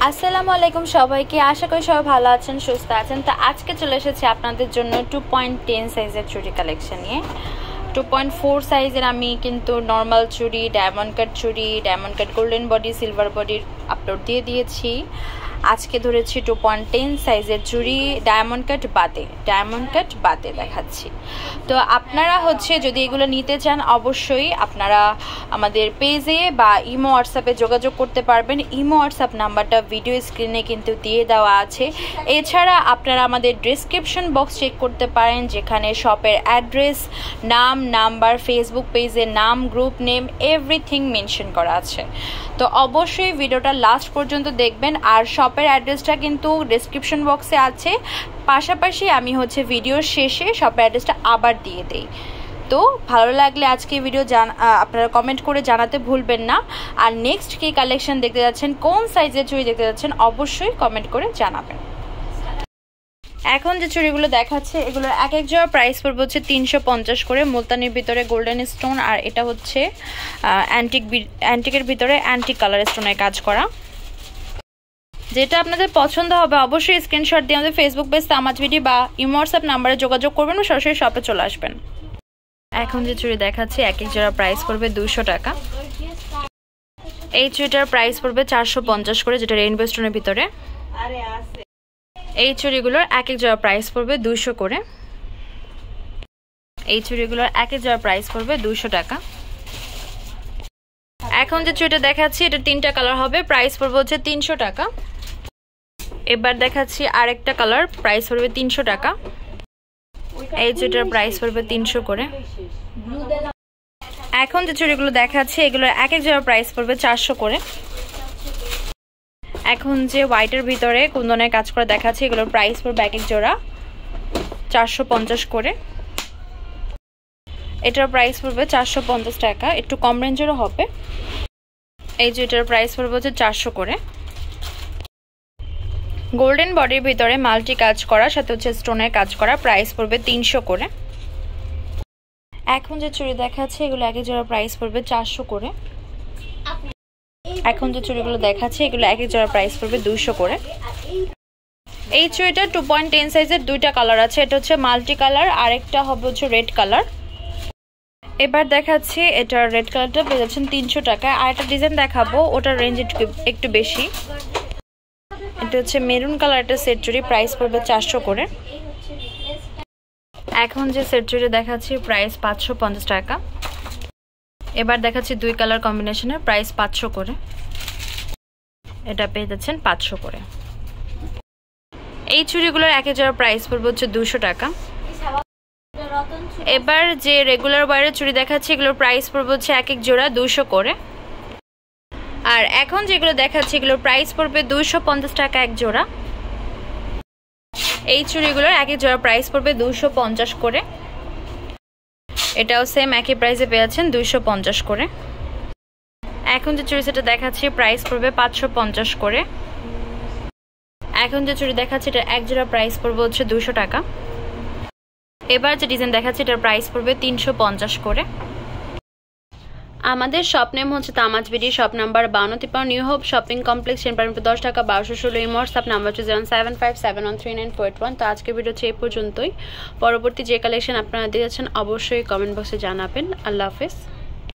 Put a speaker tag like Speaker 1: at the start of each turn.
Speaker 1: আসসালামু আলাইকুম সবাইকে, আশা করি সবাই ভালো আছেন, সুস্থ আছেন। তো আজকে চলে এসেছি আপনাদের জন্য 2.10 সাইজের চুড়ি কালেকশন নিয়ে। 2.4 সাইজের আমি কিন্তু নর্মাল চুড়ি, ডায়মন্ড কাট চুড়ি, diamond cut golden body, silver বডির আপলোড দিয়ে দিয়েছি। আজকে ধরেছি 2.10 সাইজের চুড়ি ডায়মন্ড কাট বাদে দেখাচ্ছি। তো আপনারা যদি এগুলো নিতে চান অবশ্যই আপনারা আমাদের পেজে বা ইমো হোয়াটসঅ্যাপে যোগাযোগ করতে পারবেন। ইমো হোয়াটসঅ্যাপ নাম্বারটা ভিডিও স্ক্রিনে কিন্তু দিয়ে দেওয়া আছে। এছাড়া আপনারা আমাদের ডেসক্রিপশন বক্স চেক করতে পারেন, যেখানে শপের অ্যাড্রেস, নাম, নাম্বার, ফেসবুক পেজের নাম, গ্রুপ নেম, এভরিথিং মেনশন করা আছে। তো অবশ্যই ভিডিওটা লাস্ট পর্যন্ত দেখবেন। আর শপের অ্যাড্রেসটা কিন্তু ডেসক্রিপশন বক্সে আছে, পাশাপাশি আমি ভিডিওর শেষে শপের অ্যাড্রেসটা আবার দিয়ে দেই। তো ভালো লাগলে আজকে ভিডিও আপনারা কমেন্ট করে জানাতে ভুলবেন না। আর নেক্সট কি কালেকশন দেখতে যাচ্ছেন, কোন সাইজের চুড়ি দেখতে যাচ্ছেন, অবশ্যই কমেন্ট করে জানাবেন। এখন যে চুড়িগুলো দেখাচ্ছে এগুলোর এক এক জোড়া প্রাইস পড়বে 350 করে, মুলতানির ভিতরে গোল্ডেন স্টোন, আর এটা অ্যান্টিকের ভিতরে অ্যান্টিক কালার স্টোনের কাজ করা। যেটা আপনাদের পছন্দ হবে অবশ্যই স্ক্রিনশট দিয়ে আমাদের ফেসবুক পেজ তামাজ ভিডি বা ইমো হোয়াটসঅ্যাপ নাম্বারে যোগাযোগ করবেন বা সরাসরি শপে চলে আসবেন। এখন যে চুড়ি দেখাচ্ছি এক এক জোড়া প্রাইস পড়বে 200 টাকা। এই চুড়িটার প্রাইস পড়বে 450 করে, যেটা রেইনবো স্টোনের ভিতরে। এই চুড়িগুলোর এক এক জোড়া প্রাইস পড়বে 200 করে। এই চুড়িগুলোর এক এক জোড়া প্রাইস পড়বে 200 টাকা। এখন যে চুড়িটা দেখাচ্ছি এটা 3টা কালার হবে, প্রাইস পড়বে 300 টাকা। এবার দেখাচ্ছি আরেকটা কালার, প্রাইস পড়বে 300 টাকা। এই চুড়িটার প্রাইস পড়বে 300 করে। এখন যে চুড়িগুলো দেখাচ্ছি এগুলোর এক এক জোড়া প্রাইস পড়বে 400 করে। এখন যে হোয়াইটের ভিতরে কুন্দনের কাজ করে দেখাচ্ছি এগুলোর প্রাইস পড়বে এক এক জোড়া 450 করে। এটার প্রাইস পড়বে 450 টাকা, একটু কম রেঞ্জেরও হবে। এই যে এটার প্রাইস পড়বে 400 করে। গোল্ডেন বডির ভিতরে মাল্টি কাজ করা, সাথে স্টোনের কাজ করা, প্রাইস পড়বে 300 করে। এখন যে চুড়ি দেখাচ্ছে এগুলো এক এক জোড়া প্রাইস পড়বে 400 করে। এখন যে চুড়িগুলো দেখাচ্ছে এগুলো এক এক জোড়া প্রাইস পড়বে 200 করে। এই চুড়িটা 2.10 সাইজের 2টা কালার আছে, এটা মাল্টি কালার, আর একটা হবে রেড কালার। এবার দেখাচ্ছি এটার রেড কালারটা পেয়ে যাচ্ছেন 300 টাকায়। আর একটা ডিজাইন দেখাবো, ওটার রেঞ্জ একটু বেশি। এটা মেরুন কালার, একটা সেট চুড়ি, প্রাইস পড়বে 400 করে। এখন যে সেট চুড়ি দেখাচ্ছি প্রাইস 550 টাকা। এবার দেখাচ্ছি 2 কালার কম্বিনেশনের, প্রাইস 500 করে। এটা পেয়ে যাচ্ছেন 500 করে। এই চুড়িগুলোর এক এক জোড়া প্রাইস পড়বে 200 টাকা। এবার যে রেগুলার ওয়্যারের চুড়ি দেখাচ্ছি এগুলোর প্রাইস পড়বে এক এক জোড়া 200 করে। আর এখন যেগুলো দেখাচ্ছি এগুলোর প্রাইস পড়বে 250 টাকা এক জোড়া। এই চুড়িগুলোর এক এক জোড়া প্রাইস পড়বে 250 করে। এটাও সেম একই প্রাইসে পেয়ে যাচ্ছেন 250 করে। এখন যে চুড়ি সেটা দেখাচ্ছি প্রাইস পড়বে 550 করে। এখন যে চুড়ি দেখাচ্ছি এটা এক জোড়া প্রাইস পড়বে 200 টাকা। এবার যে ডিজাইন দেখাচ্ছি এটার প্রাইস পড়বে 350 করে। আমাদের শপ নেম তামাজ ভিডি, shop number 5253, new hope shopping complex, 10 টাকা 1216। এই হোয়াটসঅ্যাপ নাম্বার 07571394841। তো আজকের ভিডিও এই পর্যন্তই। পরবর্তী যে কালেকশন আপনারা দেখেছেন অবশ্যই কমেন্ট বক্সে জানাবেন। আল্লাহ হাফেজ।